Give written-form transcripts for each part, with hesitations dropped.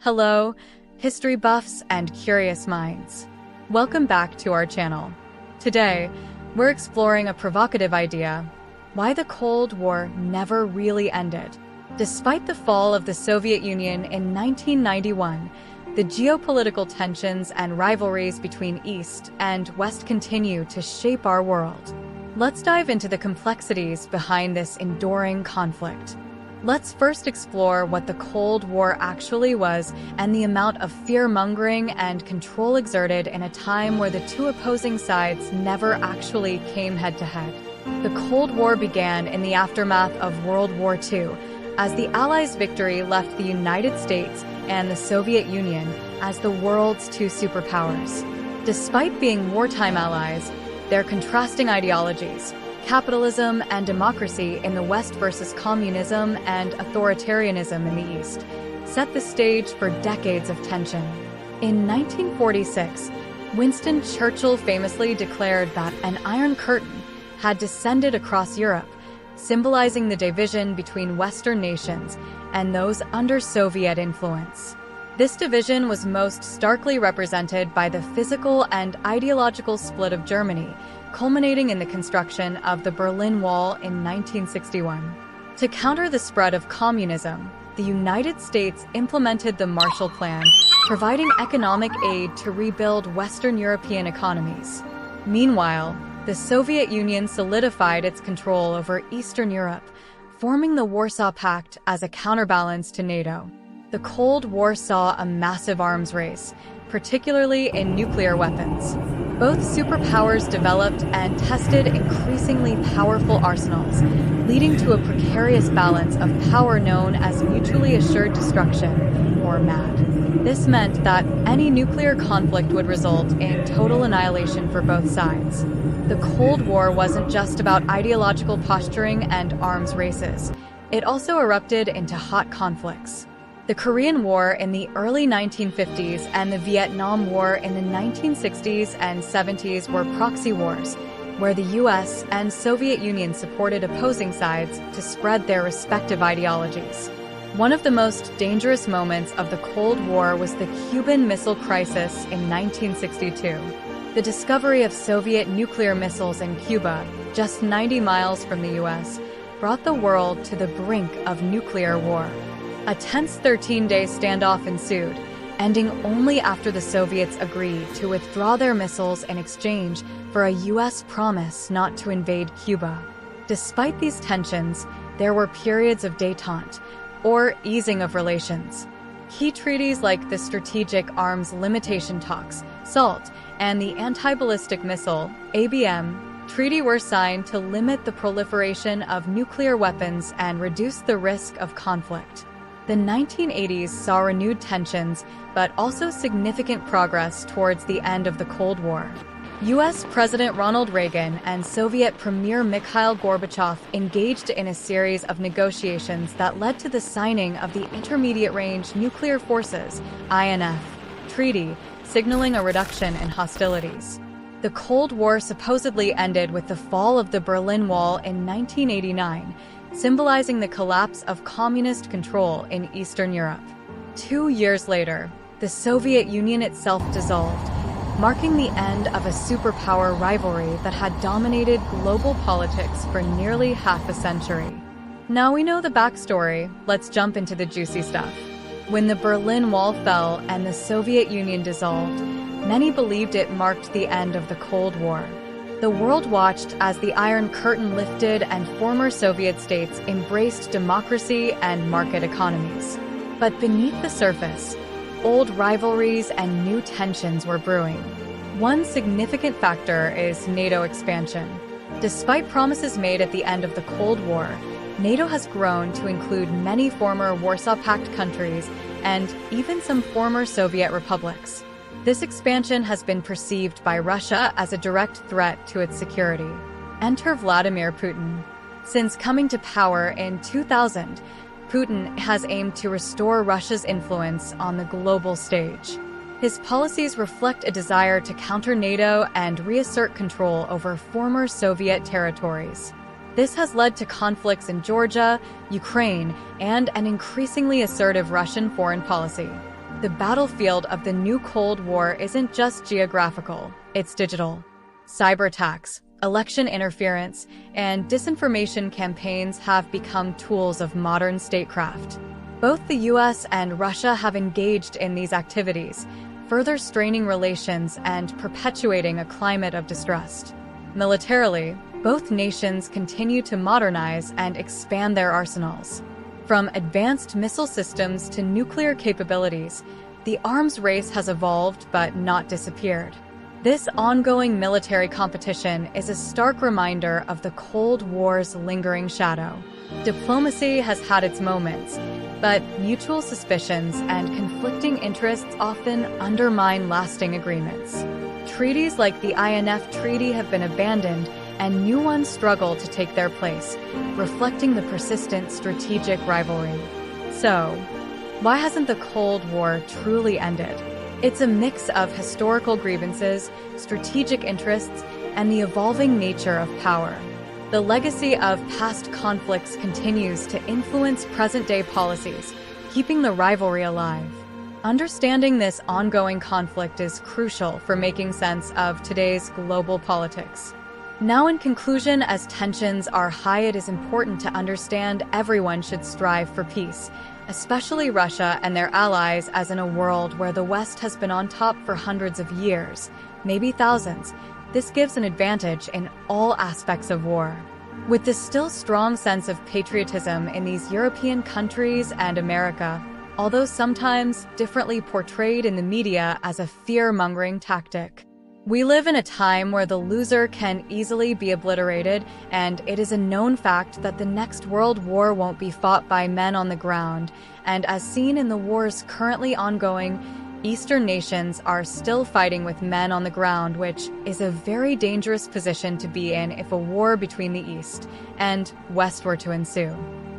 Hello, history buffs and curious minds. Welcome back to our channel. Today, we're exploring a provocative idea: why the Cold War never really ended. Despite the fall of the Soviet Union in 1991, the geopolitical tensions and rivalries between East and West continue to shape our world. Let's dive into the complexities behind this enduring conflict. Let's first explore what the Cold War actually was and the amount of fear-mongering and control exerted in a time where the two opposing sides never actually came head-to-head. The Cold War began in the aftermath of World War II, as the Allies' victory left the United States and the Soviet Union as the world's two superpowers. Despite being wartime allies, their contrasting ideologies, capitalism and democracy in the West versus communism and authoritarianism in the East, set the stage for decades of tension. In 1946, Winston Churchill famously declared that an Iron Curtain had descended across Europe, symbolizing the division between Western nations and those under Soviet influence. This division was most starkly represented by the physical and ideological split of Germany, culminating in the construction of the Berlin Wall in 1961. To counter the spread of communism, the United States implemented the Marshall Plan, providing economic aid to rebuild Western European economies. Meanwhile, the Soviet Union solidified its control over Eastern Europe, forming the Warsaw Pact as a counterbalance to NATO. The Cold War saw a massive arms race, particularly in nuclear weapons. Both superpowers developed and tested increasingly powerful arsenals, leading to a precarious balance of power known as mutually assured destruction, or MAD. This meant that any nuclear conflict would result in total annihilation for both sides. The Cold War wasn't just about ideological posturing and arms races. It also erupted into hot conflicts. The Korean War in the early 1950s and the Vietnam War in the 1960s and 70s were proxy wars, where the US and Soviet Union supported opposing sides to spread their respective ideologies. One of the most dangerous moments of the Cold War was the Cuban Missile Crisis in 1962. The discovery of Soviet nuclear missiles in Cuba, just 90 miles from the US, brought the world to the brink of nuclear war. A tense 13-day standoff ensued, ending only after the Soviets agreed to withdraw their missiles in exchange for a US promise not to invade Cuba. Despite these tensions, there were periods of détente, or easing of relations. Key treaties like the Strategic Arms Limitation Talks, SALT, and the Anti-Ballistic Missile, ABM, treaty were signed to limit the proliferation of nuclear weapons and reduce the risk of conflict. The 1980s saw renewed tensions, but also significant progress towards the end of the Cold War. U.S. President Ronald Reagan and Soviet Premier Mikhail Gorbachev engaged in a series of negotiations that led to the signing of the Intermediate Range Nuclear Forces (INF) Treaty, signaling a reduction in hostilities. The Cold War supposedly ended with the fall of the Berlin Wall in 1989, symbolizing the collapse of communist control in Eastern Europe. 2 years later, the Soviet Union itself dissolved, marking the end of a superpower rivalry that had dominated global politics for nearly half a century. Now we know the backstory, let's jump into the juicy stuff. When the Berlin Wall fell and the Soviet Union dissolved, many believed it marked the end of the Cold War. The world watched as the Iron Curtain lifted and former Soviet states embraced democracy and market economies. But beneath the surface, old rivalries and new tensions were brewing. One significant factor is NATO expansion. Despite promises made at the end of the Cold War, NATO has grown to include many former Warsaw Pact countries and even some former Soviet republics. This expansion has been perceived by Russia as a direct threat to its security. Enter Vladimir Putin. Since coming to power in 2000, Putin has aimed to restore Russia's influence on the global stage. His policies reflect a desire to counter NATO and reassert control over former Soviet territories. This has led to conflicts in Georgia, Ukraine, and an increasingly assertive Russian foreign policy. The battlefield of the new Cold War isn't just geographical, it's digital. Cyber attacks, election interference, and disinformation campaigns have become tools of modern statecraft. Both the US and Russia have engaged in these activities, further straining relations and perpetuating a climate of distrust. Militarily, both nations continue to modernize and expand their arsenals. From advanced missile systems to nuclear capabilities, the arms race has evolved but not disappeared. This ongoing military competition is a stark reminder of the Cold War's lingering shadow. Diplomacy has had its moments, but mutual suspicions and conflicting interests often undermine lasting agreements. Treaties like the INF Treaty have been abandoned, and new ones struggle to take their place, reflecting the persistent strategic rivalry. So, why hasn't the Cold War truly ended? It's a mix of historical grievances, strategic interests, and the evolving nature of power. The legacy of past conflicts continues to influence present-day policies, keeping the rivalry alive. Understanding this ongoing conflict is crucial for making sense of today's global politics. Now, in conclusion, as tensions are high, it is important to understand everyone should strive for peace, especially Russia and their allies, as in a world where the West has been on top for hundreds of years, maybe thousands. This gives an advantage in all aspects of war. With the still strong sense of patriotism in these European countries and America, although sometimes differently portrayed in the media as a fear-mongering tactic. We live in a time where the loser can easily be obliterated, and it is a known fact that the next world war won't be fought by men on the ground, and as seen in the wars currently ongoing, Eastern nations are still fighting with men on the ground, which is a very dangerous position to be in if a war between the East and West were to ensue.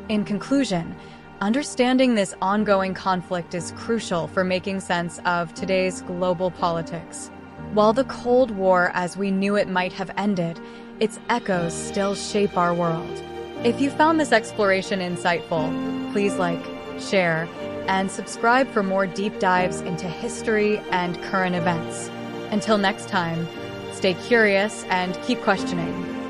In conclusion, understanding this ongoing conflict is crucial for making sense of today's global politics. While the Cold War as we knew it might have ended, its echoes still shape our world. If you found this exploration insightful, please like, share, and subscribe for more deep dives into history and current events. Until next time, stay curious and keep questioning.